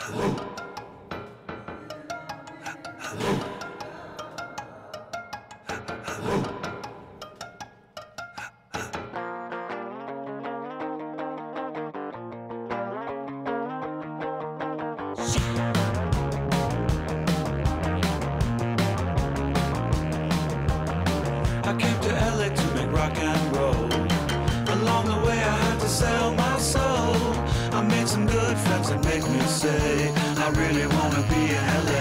I came to LA to make rock and roll. Along the way I had to sell my soul. I made some good friends that make me say I really want to be in LA.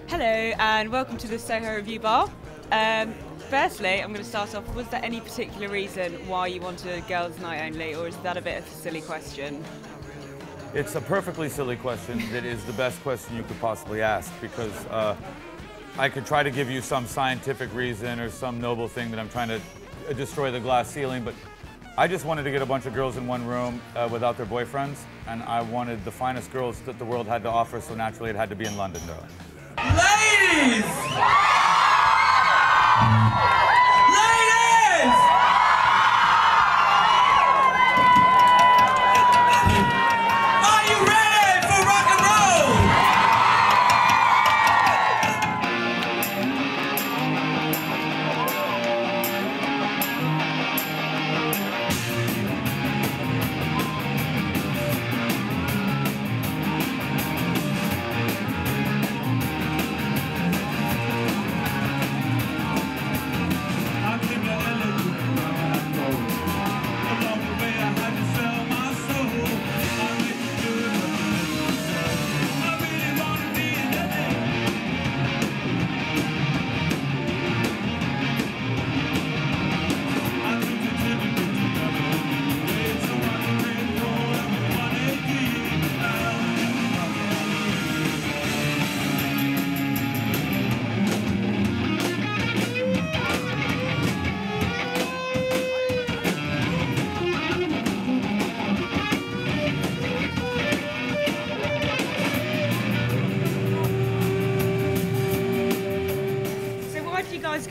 Hello and welcome to the Soho Review Bar. Firstly, I'm going to start off, was there any particular reason why you wanted a girls' night only, or is that a bit of a silly question? It's a perfectly silly question that is the best question you could possibly ask, because I could try to give you some scientific reason or some noble thing that I'm trying to destroy the glass ceiling, but I just wanted to get a bunch of girls in one room without their boyfriends, and I wanted the finest girls that the world had to offer, so naturally it had to be in London, darling. Ladies!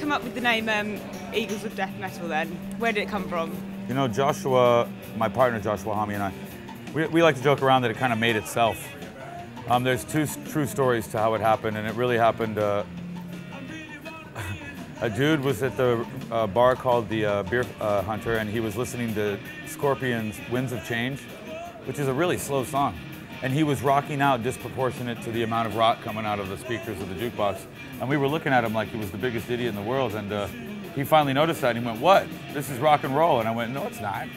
Come up with the name Eagles of Death Metal then? Where did it come from? You know, Joshua, my partner Joshua Homme and I, we like to joke around that it kind of made itself. There's two true stories to how it happened, and it really happened. A dude was at the bar called the Beer Hunter, and he was listening to Scorpions' Winds of Change, which is a really slow song. And he was rocking out disproportionate to the amount of rock coming out of the speakers of the jukebox. And we were looking at him like he was the biggest idiot in the world. And he finally noticed that, and he went, "What? This is rock and roll." And I went, "No, it's not."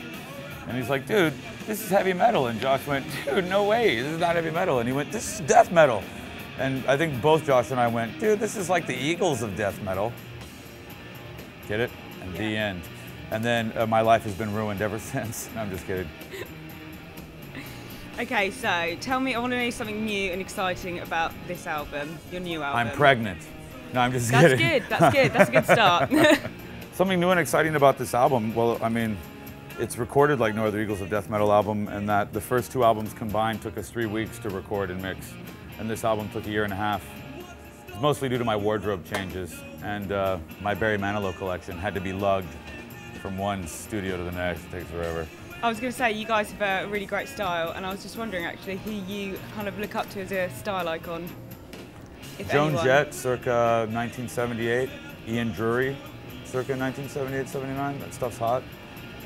And he's like, "Dude, this is heavy metal." And Josh went, "Dude, no way, this is not heavy metal." And he went, "This is death metal." And I think both Josh and I went, "Dude, this is like the Eagles of death metal." Get it? And yeah. The end. And then my life has been ruined ever since. No, I'm just kidding. Okay, so tell me, I want to know something new and exciting about this album, your new album. I'm pregnant. No, I'm just kidding. That's good, that's a good start. Something new and exciting about this album, well, I mean, it's recorded like no other Eagles of Death Metal album, and that the first two albums combined took us 3 weeks to record and mix, and this album took 1.5 years. It's mostly due to my wardrobe changes, and my Barry Manilow collection had to be lugged from one studio to the next. It takes forever. I was going to say, you guys have a really great style, and I was just wondering actually who you kind of look up to as a style icon, if Joan anyone. Jett, circa 1978. Ian Drury, circa 1978-79. That stuff's hot.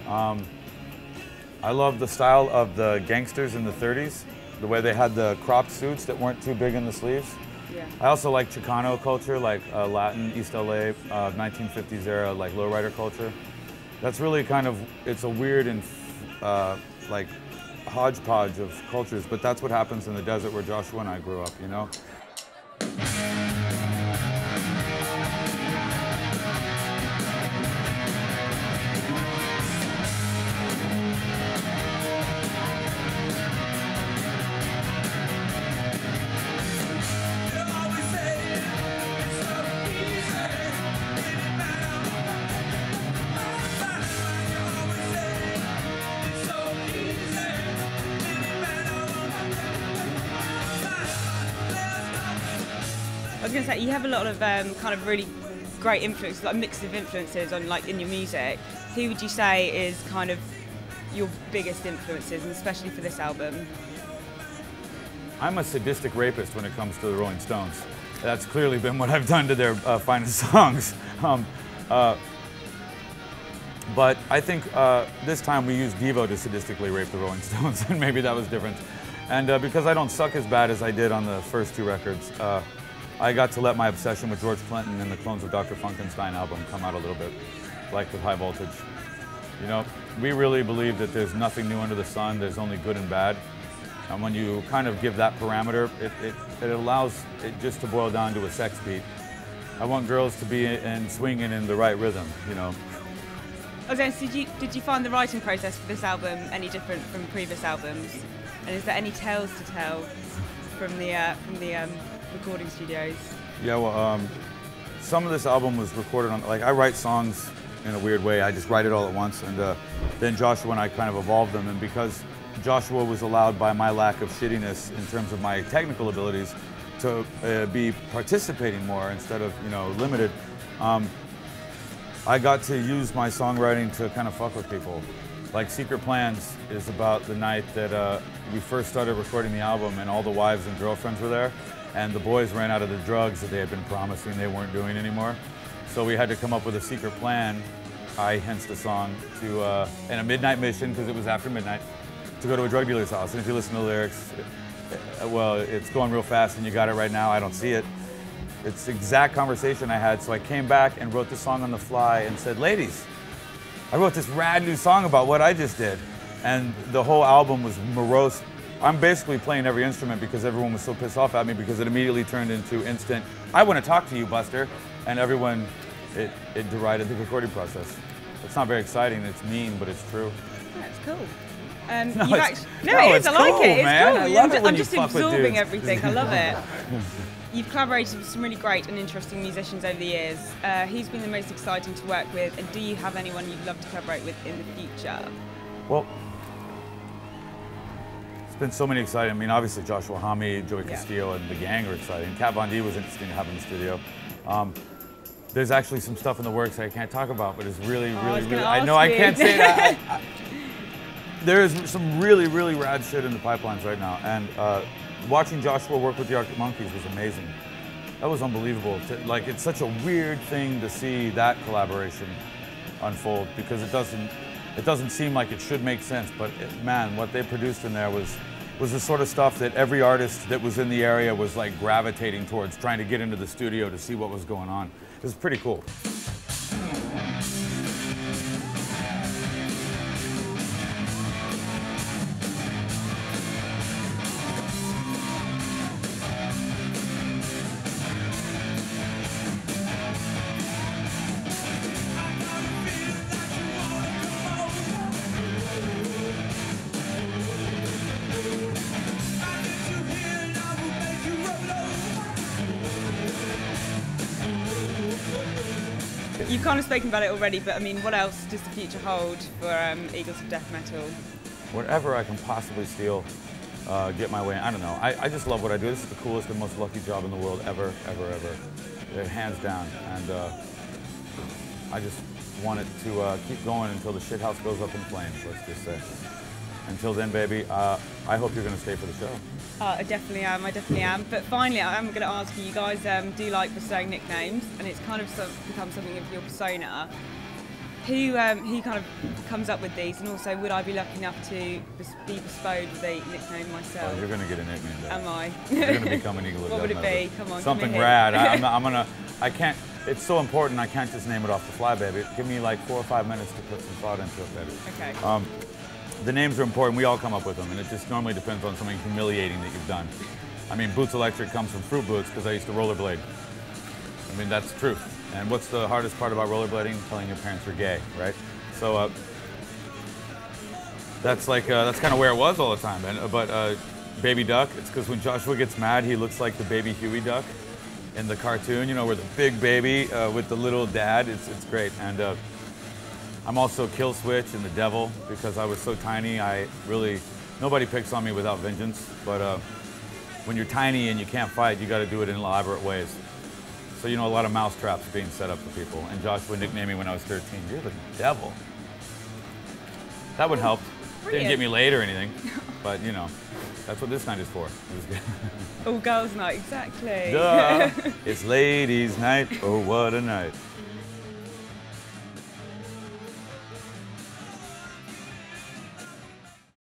I love the style of the gangsters in the 30s, the way they had the cropped suits that weren't too big in the sleeves. Yeah. I also like Chicano culture, like Latin, East LA, 1950s era, like lowrider culture. That's really kind of, it's a weird and like hodgepodge of cultures, but that's what happens in the desert where Joshua and I grew up, you know? I was going to say, you have a lot of kind of really great influences, like a mix of influences on, like, in your music. Who would you say is kind of your biggest influences, and especially for this album? I'm a sadistic rapist when it comes to the Rolling Stones. That's clearly been what I've done to their finest songs. But I think this time we used Devo to sadistically rape the Rolling Stones, and maybe that was different. And because I don't suck as bad as I did on the first 2 records, I got to let my obsession with George Clinton and the Clones of Dr. Funkenstein album come out a little bit, like with High Voltage. You know, we really believe that there's nothing new under the sun, there's only good and bad. And when you kind of give that parameter, it allows it just to boil down to a sex beat. I want girls to be swinging in the right rhythm, you know. Okay, so did you find the writing process for this album any different from previous albums? And is there any tales to tell from the recording studios? Yeah, well, some of this album was recorded on, like, I write songs in a weird way. I just write it all at once, and then Joshua and I kind of evolved them. And because Joshua was allowed, by my lack of shittiness in terms of my technical abilities, to be participating more instead of, you know, limited, I got to use my songwriting to kind of fuck with people. Like Secret Plans is about the night that we first started recording the album, and all the wives and girlfriends were there, and the boys ran out of the drugs that they had been promising they weren't doing anymore. So we had to come up with a secret plan. I hence the song to, in a midnight mission, because it was after midnight, to go to a drug dealer's house. And if you listen to the lyrics, well, it's going real fast and you got it right now, I don't see it. It's the exact conversation I had, so I came back and wrote the song on the fly and said, ladies, I wrote this rad new song about what I just did. And the whole album was morose. I'm basically playing every instrument because everyone was so pissed off at me, because it immediately turned into instant, I want to talk to you, Buster. And everyone, it derided the recording process. It's not very exciting, it's mean, but it's true. That's cool. No, it is. I like cool, it. It's man. cool. I love it when I'm you just fuck with absorbing dudes. everything. I love it. You've collaborated with some really great and interesting musicians over the years. Who's been the most exciting to work with, and do you have anyone you'd love to collaborate with in the future? Well, it's been so many exciting. I mean, obviously Joshua Homme, Joey Castillo, and the gang are exciting. Kat Von D was interesting to have in the studio. There's actually some stuff in the works I can't talk about, but it's really, I know I can't say that. There is some really, really rad shit in the pipelines right now, and watching Joshua work with the Arctic Monkeys was amazing. That was unbelievable. Like, it's such a weird thing to see that collaboration unfold, because it doesn't seem like it should make sense, but man, what they produced in there was the sort of stuff that every artist that was in the area was like gravitating towards, trying to get into the studio to see what was going on. It was pretty cool. You've kind of spoken about it already, but I mean, what else does the future hold for Eagles of Death Metal? Whatever I can possibly steal, get my way in. I don't know. I just love what I do. This is the coolest and most lucky job in the world ever, ever, ever. Hands down. And I just want it to keep going until the shithouse goes up in flames, let's just say. Until then, baby, I hope you're going to stay for the show. I definitely am, But finally, I'm going to ask you, guys do like bestowing nicknames, and it's kind of become something of your persona. Who kind of comes up with these, and also would I be lucky enough to be bestowed with a nickname myself? Oh, you're going to get a nickname, baby. Am I? You're going to become an Eagle of Death What would it be? Come on, something rad. I can't, it's so important, I can't just name it off the fly, baby. Give me like 4 or 5 minutes to put some thought into it, baby. Okay. The names are important, we all come up with them, and it just normally depends on something humiliating that you've done. I mean, Boots Electric comes from Fruit Boots because I used to rollerblade. I mean, that's the truth. And what's the hardest part about rollerblading? Telling your parents you're gay, right? So that's kind of where it was all the time. But Baby Duck, it's because when Joshua gets mad, he looks like the baby Huey Duck in the cartoon, you know, where the big baby with the little dad. It's great. And I'm also Kill Switch and the Devil because I was so tiny. Nobody picks on me without vengeance. But when you're tiny and you can't fight, you got to do it in elaborate ways. So, you know, a lot of mouse traps being set up for people. And Joshua nicknamed me when I was 13, you're the devil. That would help. Didn't get me laid or anything, but you know, that's what this night is for. All girls' night, exactly. Duh. It's ladies' night. Oh, what a night.